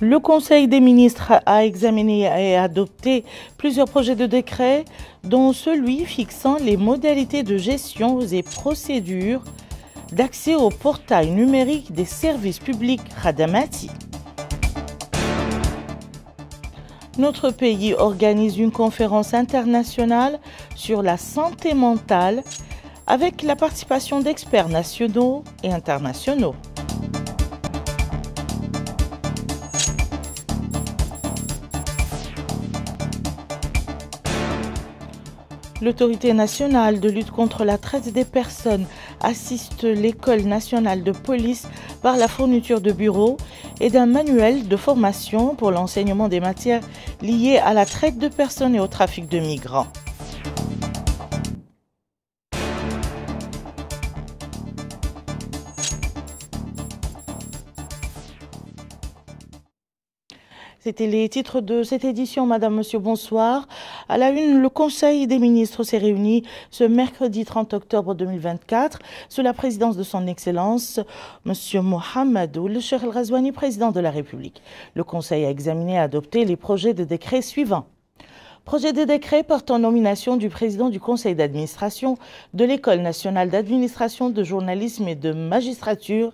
Le Conseil des ministres a examiné et adopté plusieurs projets de décret, dont celui fixant les modalités de gestion et procédures d'accès au portail numérique des services publics Khadamati. Notre pays organise une conférence internationale sur la santé mentale avec la participation d'experts nationaux et internationaux. L'Autorité nationale de lutte contre la traite des personnes assiste l'École nationale de police par la fourniture de bureaux et d'un manuel de formation pour l'enseignement des matières liées à la traite de personnes et au trafic de migrants. C'était les titres de cette édition. Madame, Monsieur, bonsoir. À la une, le Conseil des ministres s'est réuni ce mercredi 30 octobre 2024 sous la présidence de son Excellence, Monsieur Mohamed Ould Cheikh El Ghazouani, président de la République. Le Conseil a examiné et adopté les projets de décret suivants. Projet de décret portant nomination du président du conseil d'administration de l'École nationale d'administration, de journalisme et de magistrature.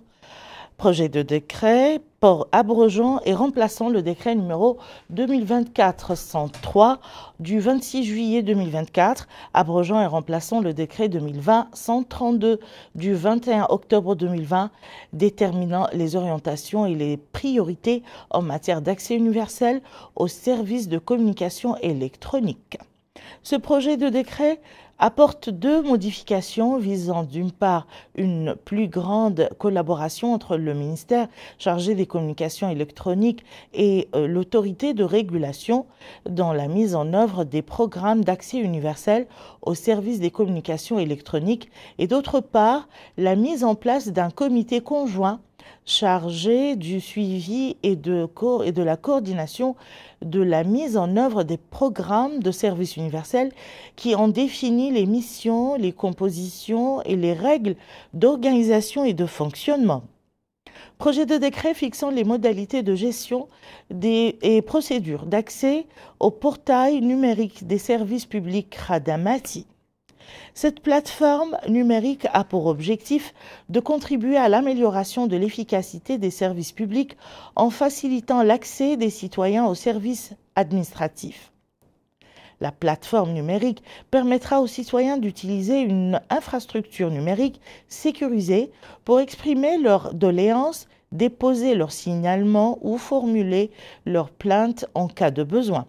Projet de décret pour abrogeant et remplaçant le décret numéro 2024-103 du 26 juillet 2024, abrogeant et remplaçant le décret 2020-132 du 21 octobre 2020, déterminant les orientations et les priorités en matière d'accès universel aux services de communication électronique. Ce projet de décret apporte deux modifications visant d'une part une plus grande collaboration entre le ministère chargé des communications électroniques et l'autorité de régulation dans la mise en œuvre des programmes d'accès universel aux services des communications électroniques et d'autre part la mise en place d'un comité conjoint chargé du suivi et de la coordination de la mise en œuvre des programmes de services universels qui en définit les missions, les compositions et les règles d'organisation et de fonctionnement. Projet de décret fixant les modalités de gestion et procédures d'accès au portail numérique des services publics Khadamati. Cette plateforme numérique a pour objectif de contribuer à l'amélioration de l'efficacité des services publics en facilitant l'accès des citoyens aux services administratifs. La plateforme numérique permettra aux citoyens d'utiliser une infrastructure numérique sécurisée pour exprimer leurs doléances, déposer leurs signalements ou formuler leurs plaintes en cas de besoin.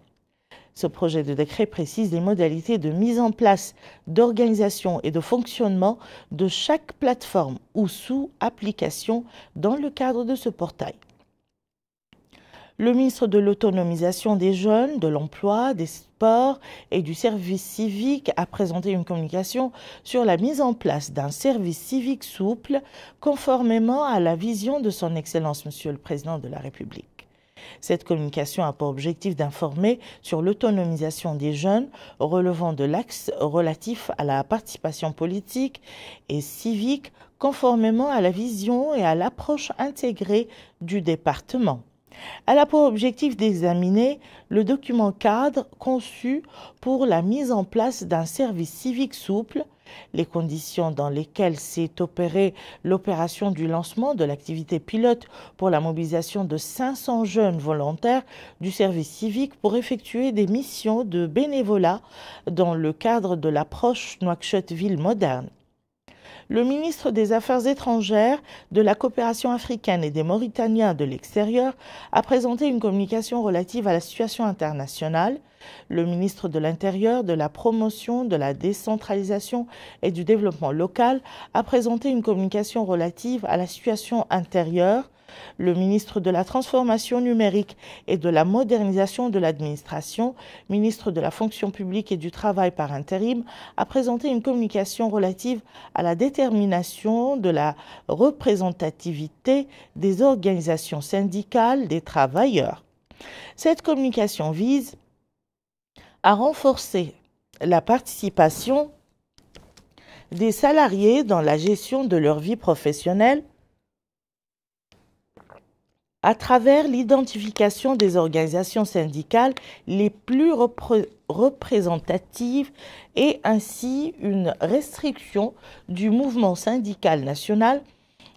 Ce projet de décret précise les modalités de mise en place, d'organisation et de fonctionnement de chaque plateforme ou sous-application dans le cadre de ce portail. Le ministre de l'Autonomisation des jeunes, de l'Emploi, des Sports et du Service civique a présenté une communication sur la mise en place d'un service civique souple conformément à la vision de son Excellence Monsieur le Président de la République. Cette communication a pour objectif d'informer sur l'autonomisation des jeunes relevant de l'axe relatif à la participation politique et civique conformément à la vision et à l'approche intégrée du département. Elle a pour objectif d'examiner le document cadre conçu pour la mise en place d'un service civique souple, les conditions dans lesquelles s'est opérée l'opération du lancement de l'activité pilote pour la mobilisation de 500 jeunes volontaires du service civique pour effectuer des missions de bénévolat dans le cadre de l'approche Nouakchott-Ville moderne. Le ministre des Affaires étrangères, de la coopération africaine et des Mauritaniens de l'extérieur a présenté une communication relative à la situation internationale. Le ministre de l'Intérieur, de la promotion, de la décentralisation et du développement local a présenté une communication relative à la situation intérieure. Le ministre de la Transformation numérique et de la modernisation de l'administration, ministre de la Fonction publique et du Travail par intérim, a présenté une communication relative à la détermination de la représentativité des organisations syndicales des travailleurs. Cette communication vise à renforcer la participation des salariés dans la gestion de leur vie professionnelle à travers l'identification des organisations syndicales les plus représentatives et ainsi une restriction du mouvement syndical national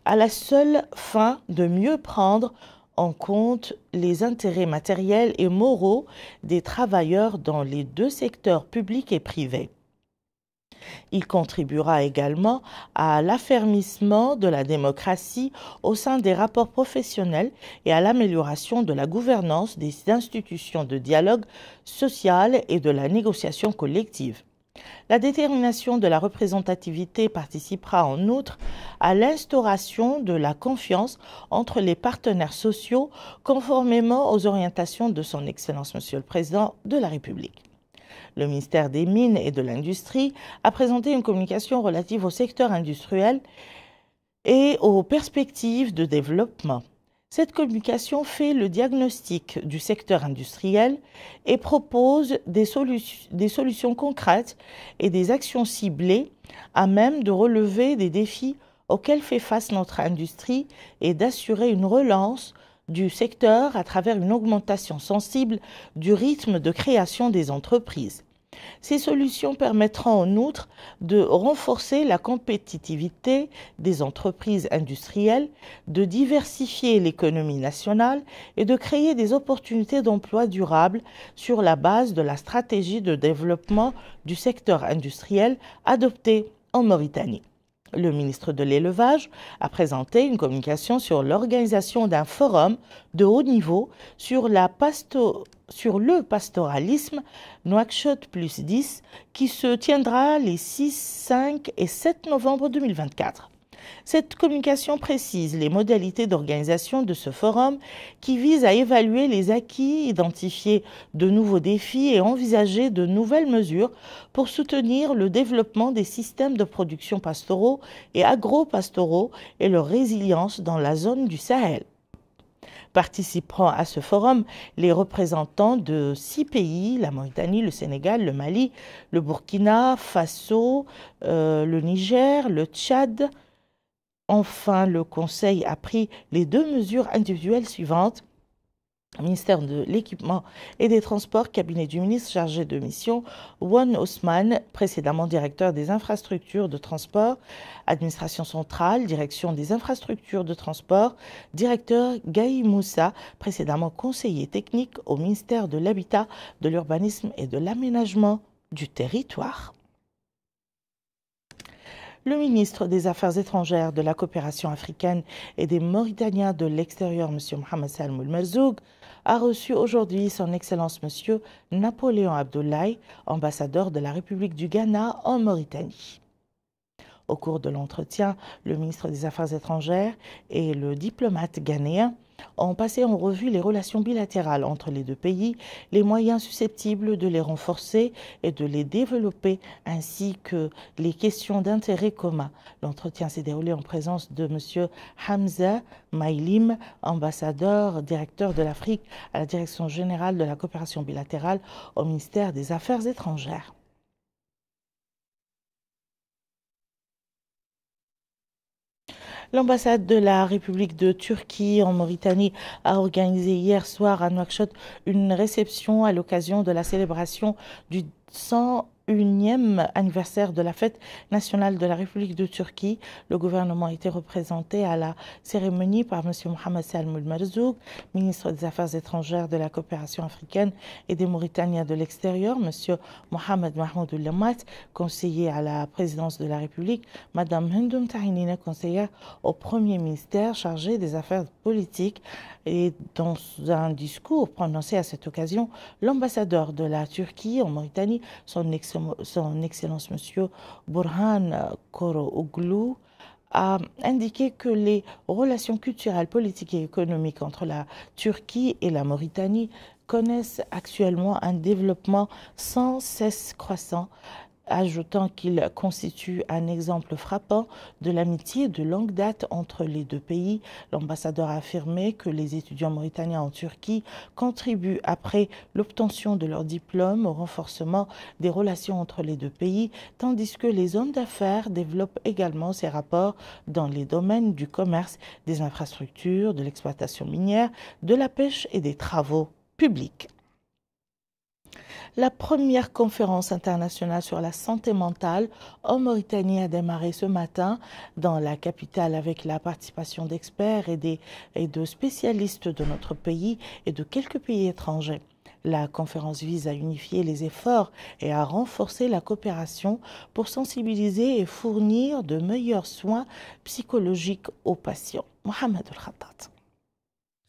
à la seule fin de mieux prendre en compte les intérêts matériels et moraux des travailleurs dans les deux secteurs publics et privés. Il contribuera également à l'affermissement de la démocratie au sein des rapports professionnels et à l'amélioration de la gouvernance des institutions de dialogue social et de la négociation collective. La détermination de la représentativité participera en outre à l'instauration de la confiance entre les partenaires sociaux conformément aux orientations de son Excellence Monsieur le Président de la République. Le ministère des Mines et de l'Industrie a présenté une communication relative au secteur industriel et aux perspectives de développement. Cette communication fait le diagnostic du secteur industriel et propose des solutions concrètes et des actions ciblées à même de relever des défis auxquels fait face notre industrie et d'assurer une relance du secteur à travers une augmentation sensible du rythme de création des entreprises. Ces solutions permettront en outre de renforcer la compétitivité des entreprises industrielles, de diversifier l'économie nationale et de créer des opportunités d'emploi durables sur la base de la stratégie de développement du secteur industriel adoptée en Mauritanie. Le ministre de l'Élevage a présenté une communication sur l'organisation d'un forum de haut niveau sur le pastoralisme Nouakchott plus 10 qui se tiendra les 6, 5 et 7 novembre 2024. Cette communication précise les modalités d'organisation de ce forum qui vise à évaluer les acquis, identifier de nouveaux défis et envisager de nouvelles mesures pour soutenir le développement des systèmes de production pastoraux et agro-pastoraux et leur résilience dans la zone du Sahel. Participeront à ce forum les représentants de 6 pays, la Mauritanie, le Sénégal, le Mali, le Burkina Faso, le Niger, le Tchad. Enfin, le Conseil a pris les 2 mesures individuelles suivantes. Ministère de l'Équipement et des Transports, cabinet du ministre chargé de mission, Wan Osman, précédemment directeur des infrastructures de transport, administration centrale, direction des infrastructures de transport, directeur Gaï Moussa, précédemment conseiller technique au ministère de l'Habitat, de l'Urbanisme et de l'Aménagement du territoire. Le ministre des Affaires étrangères, de la coopération africaine et des Mauritaniens de l'extérieur, M. Mohamed Salm Merzoug, a reçu aujourd'hui son Excellence M. Napoléon Abdoulaye, ambassadeur de la République du Ghana en Mauritanie. Au cours de l'entretien, le ministre des Affaires étrangères et le diplomate ghanéen ont passé en revue les relations bilatérales entre les 2 pays, les moyens susceptibles de les renforcer et de les développer, ainsi que les questions d'intérêt commun. L'entretien s'est déroulé en présence de M. Hamza Maïlim, ambassadeur, directeur de l'Afrique à la Direction générale de la coopération bilatérale au ministère des Affaires étrangères. L'ambassade de la République de Turquie en Mauritanie a organisé hier soir à Nouakchott une réception à l'occasion de la célébration du 101e anniversaire de la fête nationale de la République de Turquie. Le gouvernement a été représenté à la cérémonie par M. Mohamed Salm Merzoug, ministre des Affaires étrangères, de la coopération africaine et des Mauritaniens de l'extérieur, M. Mohamed Mahmoud Oullamat, conseiller à la présidence de la République, Mme Hendoum Tahinina, conseillère au Premier ministère chargée des affaires politiques. Et dans un discours prononcé à cette occasion, l'ambassadeur de la Turquie en Mauritanie, son Excellence M. Burhan Koroğlu, a indiqué que les relations culturelles, politiques et économiques entre la Turquie et la Mauritanie connaissent actuellement un développement sans cesse croissant ajoutant qu'il constitue un exemple frappant de l'amitié de longue date entre les deux pays. L'ambassadeur a affirmé que les étudiants mauritaniens en Turquie contribuent, après l'obtention de leur diplôme, au renforcement des relations entre les deux pays, tandis que les hommes d'affaires développent également ces rapports dans les domaines du commerce, des infrastructures, de l'exploitation minière, de la pêche et des travaux publics. La première conférence internationale sur la santé mentale en Mauritanie a démarré ce matin dans la capitale avec la participation d'experts et de spécialistes de notre pays et de quelques pays étrangers. La conférence vise à unifier les efforts et à renforcer la coopération pour sensibiliser et fournir de meilleurs soins psychologiques aux patients. Mohamed El-Khattat.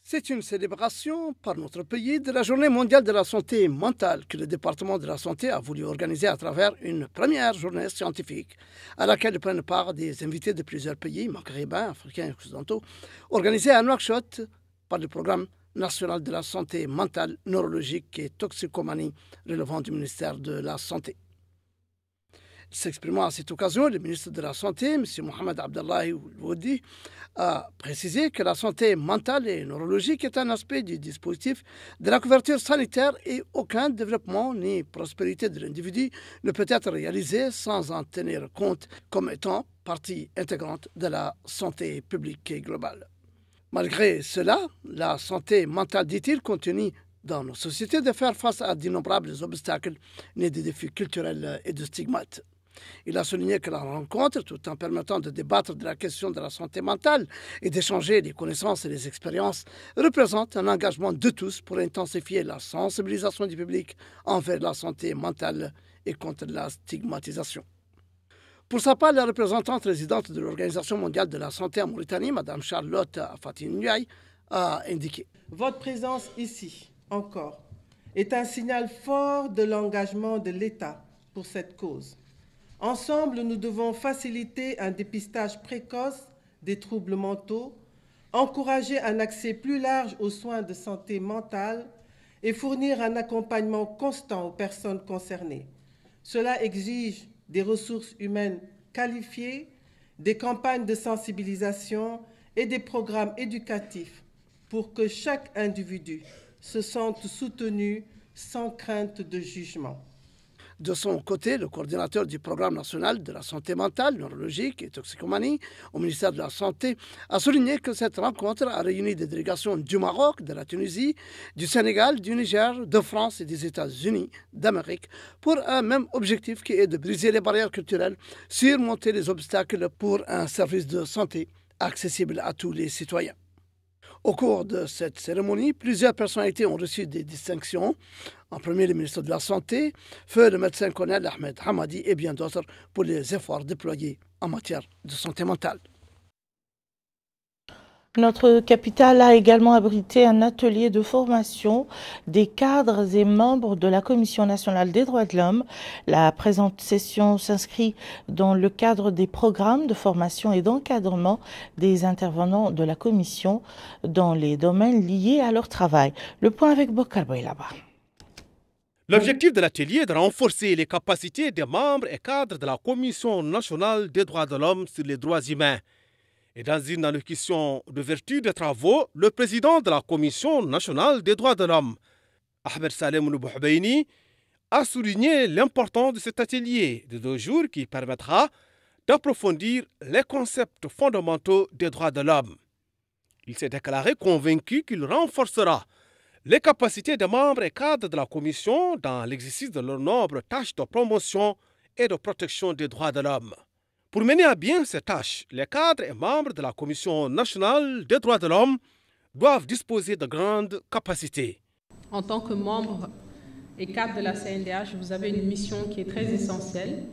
C'est une célébration par notre pays de la Journée mondiale de la santé mentale que le département de la santé a voulu organiser à travers une première journée scientifique à laquelle prennent part des invités de plusieurs pays, maghrébins, africains et occidentaux, organisé à Nouakchott par le programme national de la santé mentale, neurologique et toxicomanie relevant du ministère de la Santé. S'exprimant à cette occasion, le ministre de la Santé, M. Mohamed Abdallahi Ould-Woudi, a précisé que la santé mentale et neurologique est un aspect du dispositif de la couverture sanitaire et aucun développement ni prospérité de l'individu ne peut être réalisé sans en tenir compte comme étant partie intégrante de la santé publique et globale. Malgré cela, la santé mentale, dit-il, continue dans nos sociétés de faire face à d'innombrables obstacles nés des défis culturels et de stigmates. Il a souligné que la rencontre, tout en permettant de débattre de la question de la santé mentale et d'échanger les connaissances et les expériences, représente un engagement de tous pour intensifier la sensibilisation du public envers la santé mentale et contre la stigmatisation. Pour sa part, la représentante résidente de l'Organisation mondiale de la santé en Mauritanie, Mme Charlotte Fatine-Ndiaye, a indiqué: Votre présence ici, encore, est un signal fort de l'engagement de l'État pour cette cause. Ensemble, nous devons faciliter un dépistage précoce des troubles mentaux, encourager un accès plus large aux soins de santé mentale et fournir un accompagnement constant aux personnes concernées. Cela exige des ressources humaines qualifiées, des campagnes de sensibilisation et des programmes éducatifs pour que chaque individu se sente soutenu sans crainte de jugement. De son côté, le coordinateur du programme national de la santé mentale, neurologique et toxicomanie au ministère de la Santé a souligné que cette rencontre a réuni des délégations du Maroc, de la Tunisie, du Sénégal, du Niger, de France et des États-Unis d'Amérique pour un même objectif qui est de briser les barrières culturelles, surmonter les obstacles pour un service de santé accessible à tous les citoyens. Au cours de cette cérémonie, plusieurs personnalités ont reçu des distinctions. En premier, le ministre de la Santé, feu le médecin colonel Ahmed Hamadi et bien d'autres pour les efforts déployés en matière de santé mentale. Notre capitale a également abrité un atelier de formation des cadres et membres de la Commission nationale des droits de l'homme. La présente session s'inscrit dans le cadre des programmes de formation et d'encadrement des intervenants de la Commission dans les domaines liés à leur travail. Le point avec Bokar Boylaba. L'objectif de l'atelier est de renforcer les capacités des membres et cadres de la Commission nationale des droits de l'homme sur les droits humains. Et dans une allocution de vertu des travaux, le président de la Commission nationale des droits de l'homme, Ahmed Salem Bouhbeini, a souligné l'importance de cet atelier de 2 jours qui permettra d'approfondir les concepts fondamentaux des droits de l'homme. Il s'est déclaré convaincu qu'il renforcera les capacités des membres et cadres de la Commission dans l'exercice de leurs nombreuses tâches de promotion et de protection des droits de l'homme. Pour mener à bien ces tâches, les cadres et membres de la Commission nationale des droits de l'homme doivent disposer de grandes capacités. En tant que membre et cadre de la CNDH, vous avez une mission qui est très essentielle,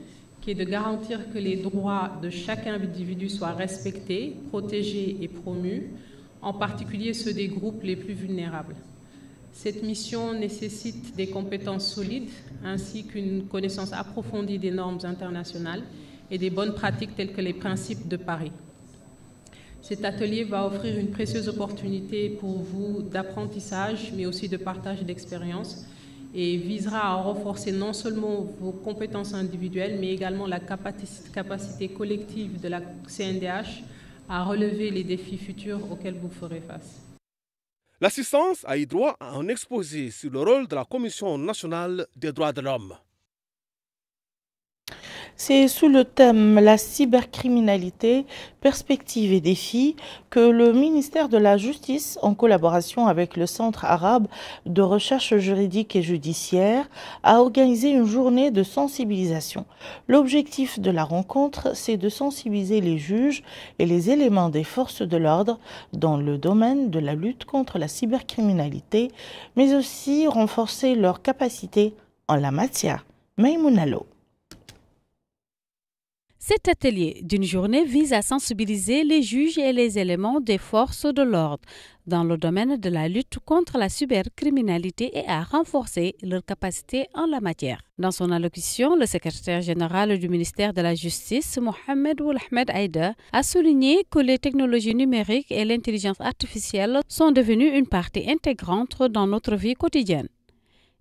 qui est de garantir que les droits de chaque individu soient respectés, protégés et promus, en particulier ceux des groupes les plus vulnérables. Cette mission nécessite des compétences solides ainsi qu'une connaissance approfondie des normes internationales et des bonnes pratiques telles que les principes de Paris. Cet atelier va offrir une précieuse opportunité pour vous d'apprentissage, mais aussi de partage d'expériences. et visera à renforcer non seulement vos compétences individuelles, mais également la capacité collective de la CNDH à relever les défis futurs auxquels vous ferez face. L'assistance a eu droit à un exposé sur le rôle de la Commission nationale des droits de l'homme. C'est sous le thème « La cybercriminalité, perspectives et défis » que le ministère de la Justice, en collaboration avec le Centre arabe de recherche juridique et judiciaire, a organisé une journée de sensibilisation. L'objectif de la rencontre, c'est de sensibiliser les juges et les éléments des forces de l'ordre dans le domaine de la lutte contre la cybercriminalité, mais aussi renforcer leurs capacités en la matière. Maïmouna Lo. Cet atelier d'une journée vise à sensibiliser les juges et les éléments des forces de l'ordre dans le domaine de la lutte contre la cybercriminalité et à renforcer leurs capacités en la matière. Dans son allocution, le secrétaire général du ministère de la Justice, Mohamed Ould-Ahmed Aïda, a souligné que les technologies numériques et l'intelligence artificielle sont devenues une partie intégrante dans notre vie quotidienne,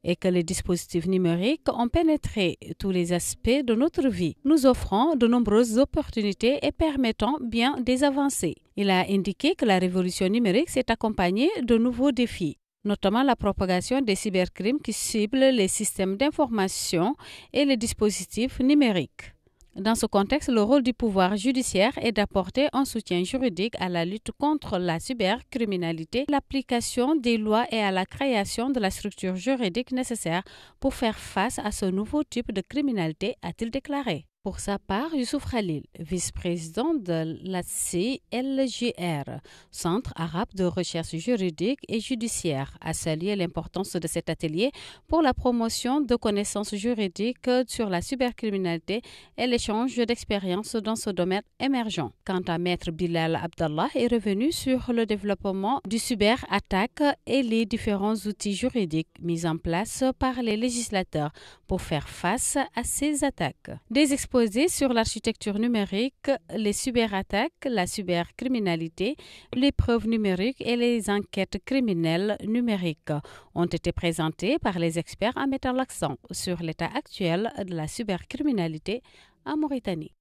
et que les dispositifs numériques ont pénétré tous les aspects de notre vie, nous offrant de nombreuses opportunités et permettant bien des avancées. Il a indiqué que la révolution numérique s'est accompagnée de nouveaux défis, notamment la propagation des cybercrimes qui ciblent les systèmes d'information et les dispositifs numériques. Dans ce contexte, le rôle du pouvoir judiciaire est d'apporter un soutien juridique à la lutte contre la cybercriminalité, l'application des lois et à la création de la structure juridique nécessaire pour faire face à ce nouveau type de criminalité, a-t-il déclaré. Pour sa part, Youssouf Khalil, vice-président de l'ACLJR, Centre arabe de recherche juridique et judiciaire, a salué l'importance de cet atelier pour la promotion de connaissances juridiques sur la cybercriminalité et l'échange d'expériences dans ce domaine émergent. Quant à Maître Bilal Abdallah, est revenu sur le développement du cyberattaque et les différents outils juridiques mis en place par les législateurs pour faire face à ces attaques. Des exposés sur l'architecture numérique, les cyberattaques, la cybercriminalité, les preuves numériques et les enquêtes criminelles numériques ont été présentés par les experts en mettant l'accent sur l'état actuel de la cybercriminalité en Mauritanie.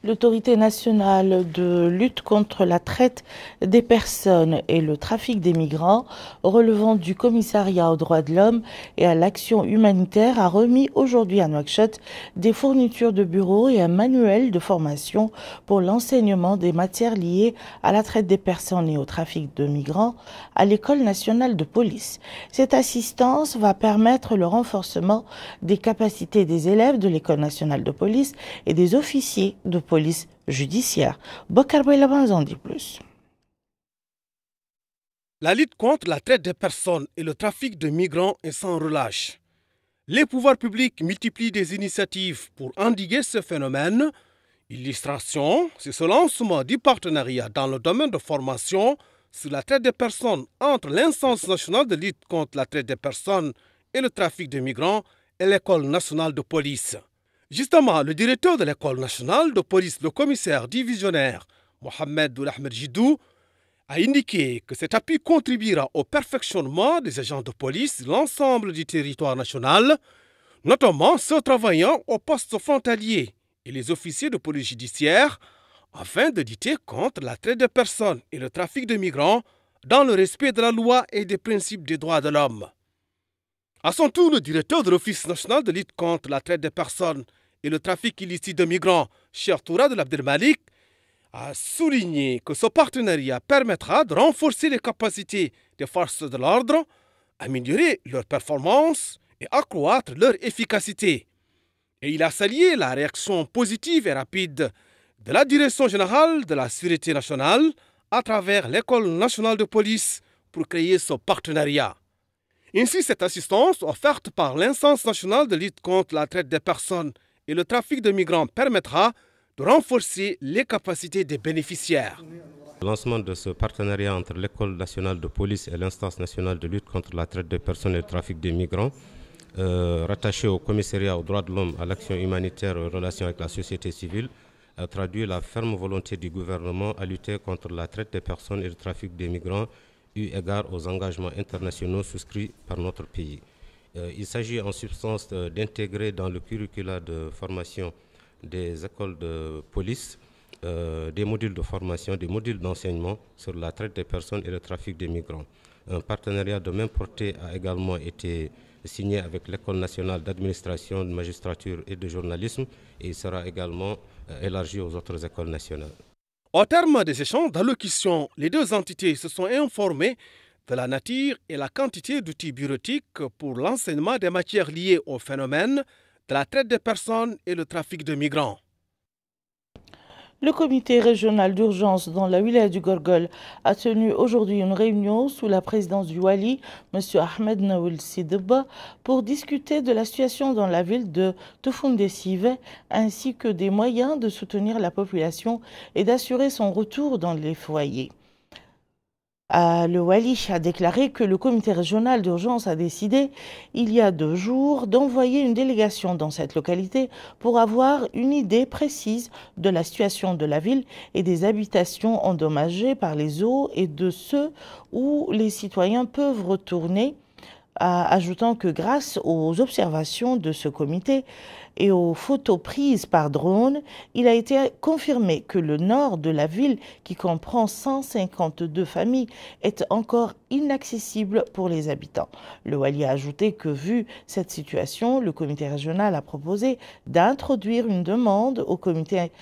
L'autorité nationale de lutte contre la traite des personnes et le trafic des migrants, relevant du commissariat aux droits de l'homme et à l'action humanitaire, a remis aujourd'hui à Nouakchott des fournitures de bureaux et un manuel de formation pour l'enseignement des matières liées à la traite des personnes et au trafic de migrants à l'École nationale de police. Cette assistance va permettre le renforcement des capacités des élèves de l'École nationale de police et des officiers de police judiciaire. Bokar Bouelaban en dit plus. La lutte contre la traite des personnes et le trafic de migrants est sans relâche. Les pouvoirs publics multiplient des initiatives pour endiguer ce phénomène. Illustration, c'est ce lancement du partenariat dans le domaine de formation sur la traite des personnes entre l'instance nationale de lutte contre la traite des personnes et le trafic de migrants et l'École nationale de police. Justement, le directeur de l'École nationale de police, le commissaire divisionnaire Mohamed Ould-Ahmed Jidou, a indiqué que cet appui contribuera au perfectionnement des agents de police de l'ensemble du territoire national, notamment ceux travaillant au poste frontalier et les officiers de police judiciaire, afin de lutter contre la traite des personnes et le trafic de migrants dans le respect de la loi et des principes des droits de l'homme. À son tour, le directeur de l'Office national de lutte contre la traite des personnes et le trafic illicite de migrants, Cheikh Tourad Abdelmalik, a souligné que ce partenariat permettra de renforcer les capacités des forces de l'ordre, améliorer leur performance et accroître leur efficacité. Et il a salué la réaction positive et rapide de la Direction générale de la Sécurité nationale à travers l'École nationale de police pour créer ce partenariat. Ainsi, cette assistance offerte par l'instance nationale de lutte contre la traite des personnes et le trafic de migrants permettra de renforcer les capacités des bénéficiaires. Le lancement de ce partenariat entre l'École nationale de police et l'instance nationale de lutte contre la traite des personnes et le trafic des migrants, rattaché au commissariat aux droits de l'homme, à l'action humanitaire et aux relations avec la société civile, a traduit la ferme volonté du gouvernement à lutter contre la traite des personnes et le trafic des migrants eu égard aux engagements internationaux souscrits par notre pays. Il s'agit en substance d'intégrer dans le curricula de formation des écoles de police des modules de formation, des modules d'enseignement sur la traite des personnes et le trafic des migrants. Un partenariat de même portée a également été signé avec l'École nationale d'administration, de magistrature et de journalisme et il sera également élargi aux autres écoles nationales. Au terme des échanges d'allocution, les deux entités se sont informées de la nature et la quantité d'outils bureautiques pour l'enseignement des matières liées au phénomène de la traite des personnes et le trafic de migrants. Le comité régional d'urgence dans la wilaya du Gorgol a tenu aujourd'hui une réunion sous la présidence du Wali, M. Ahmed Nawel Sideba, pour discuter de la situation dans la ville de Toufoundé-Sivé ainsi que des moyens de soutenir la population et d'assurer son retour dans les foyers. Le Wali a déclaré que le comité régional d'urgence a décidé, il y a 2 jours, d'envoyer une délégation dans cette localité pour avoir une idée précise de la situation de la ville et des habitations endommagées par les eaux et de ceux où les citoyens peuvent retourner, ajoutant que grâce aux observations de ce comité et aux photos prises par drone, il a été confirmé que le nord de la ville, qui comprend 152 familles, est encore inaccessible pour les habitants. Le Wali a ajouté que, vu cette situation, le comité régional a proposé d'introduire une demande au comité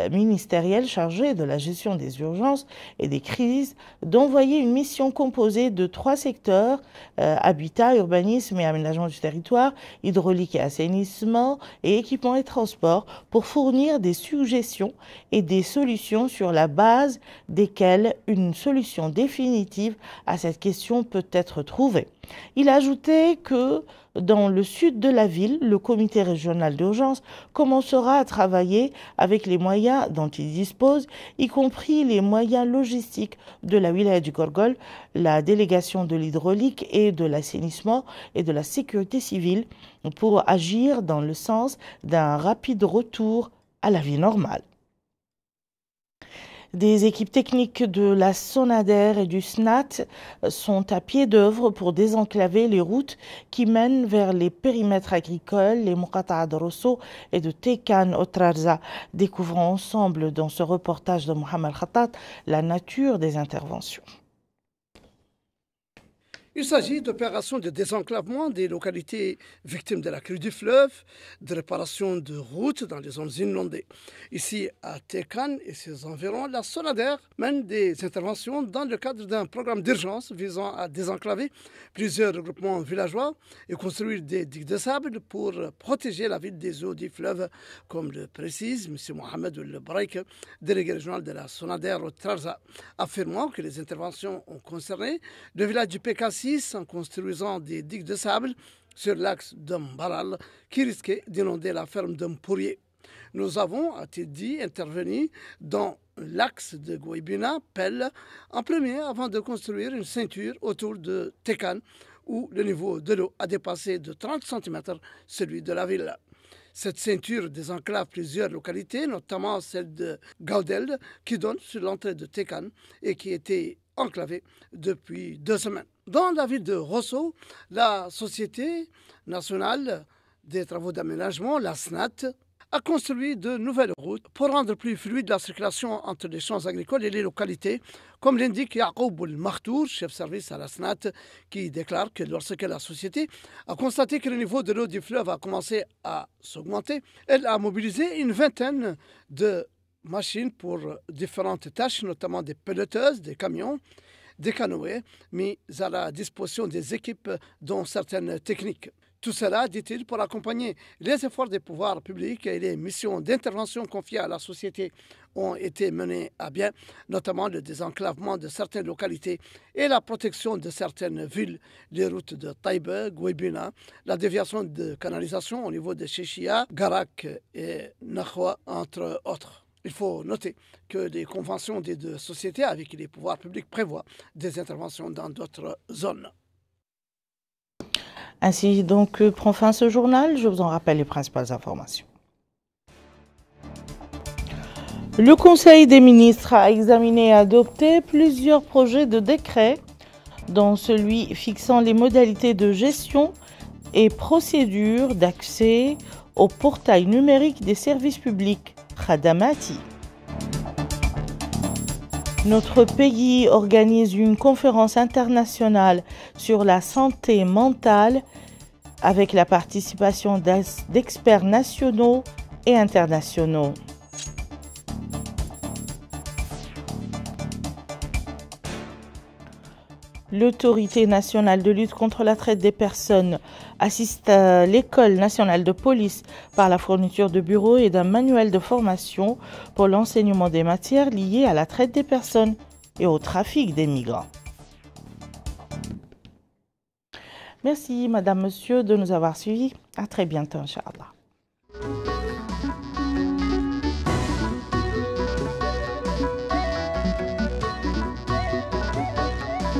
ministériel chargé de la gestion des urgences et des crises d'envoyer une mission composée de 3 secteurs, habitat, urbanisme et aménagement du territoire, hydraulique et assainissement, et équipements et transports, pour fournir des suggestions et des solutions sur la base desquelles une solution définitive à cette question peut être trouvée. Il a ajouté que dans le sud de la ville, le comité régional d'urgence commencera à travailler avec les moyens dont il dispose, y compris les moyens logistiques de la wilaya du Gorgol, la délégation de l'hydraulique et de l'assainissement et de la sécurité civile, pour agir dans le sens d'un rapide retour à la vie normale. Des équipes techniques de la SONADER et du SNAT sont à pied d'œuvre pour désenclaver les routes qui mènent vers les périmètres agricoles, les Muqata'a de Rosso et de Tekan au Trarza. Découvrons ensemble dans ce reportage de Mohamed Khattat la nature des interventions. Il s'agit d'opérations de désenclavement des localités victimes de la crue du fleuve, de réparation de routes dans les zones inondées. Ici, à Tekan et ses environs, la SONADER mène des interventions dans le cadre d'un programme d'urgence visant à désenclaver plusieurs regroupements villageois et construire des digues de sable pour protéger la ville des eaux du fleuve, comme le précise M. Mohamed El Braik, délégué régional de la SONADER au Trarza, affirmant que les interventions ont concerné le village du PK6 en construisant des digues de sable sur l'axe d'Mbaral qui risquait d'inonder la ferme d'Mpourier. Nous avons, a-t-il dit, intervenu dans l'axe de Gouibina, Pelle, en premier avant de construire une ceinture autour de Tekan où le niveau de l'eau a dépassé de 30 cm celui de la ville. Cette ceinture désenclave plusieurs localités, notamment celle de Gaudel, qui donne sur l'entrée de Tekan et qui était enclavée depuis 2 semaines. Dans la ville de Rosso, la Société nationale des travaux d'aménagement, la SNAT, a construit de nouvelles routes pour rendre plus fluide la circulation entre les champs agricoles et les localités, comme l'indique Yacoub El Martour, chef service à la SNAT, qui déclare que lorsque la société a constaté que le niveau de l'eau du fleuve a commencé à s'augmenter, elle a mobilisé une vingtaine de machines pour différentes tâches, notamment des pelleteuses, des camions, des canoës, mis à la disposition des équipes dont certaines techniques. Tout cela, dit-il, pour accompagner les efforts des pouvoirs publics et les missions d'intervention confiées à la société ont été menées à bien, notamment le désenclavement de certaines localités et la protection de certaines villes, les routes de Taïba, Gouibina, la déviation de canalisation au niveau de Chéchia, Garak et Nakhwa, entre autres. Il faut noter que les conventions des 2 sociétés avec les pouvoirs publics prévoient des interventions dans d'autres zones. Ainsi donc prend fin ce journal. Je vous en rappelle les principales informations. Le Conseil des ministres a examiné et adopté plusieurs projets de décret dont celui fixant les modalités de gestion et procédures d'accès au portail numérique des services publics, Khadamati. Notre pays organise une conférence internationale sur la santé mentale avec la participation d'experts nationaux et internationaux. L'Autorité nationale de lutte contre la traite des personnes assiste à l'École nationale de police par la fourniture de bureaux et d'un manuel de formation pour l'enseignement des matières liées à la traite des personnes et au trafic des migrants. Merci, Madame, Monsieur, de nous avoir suivis. À très bientôt, Inch'Allah.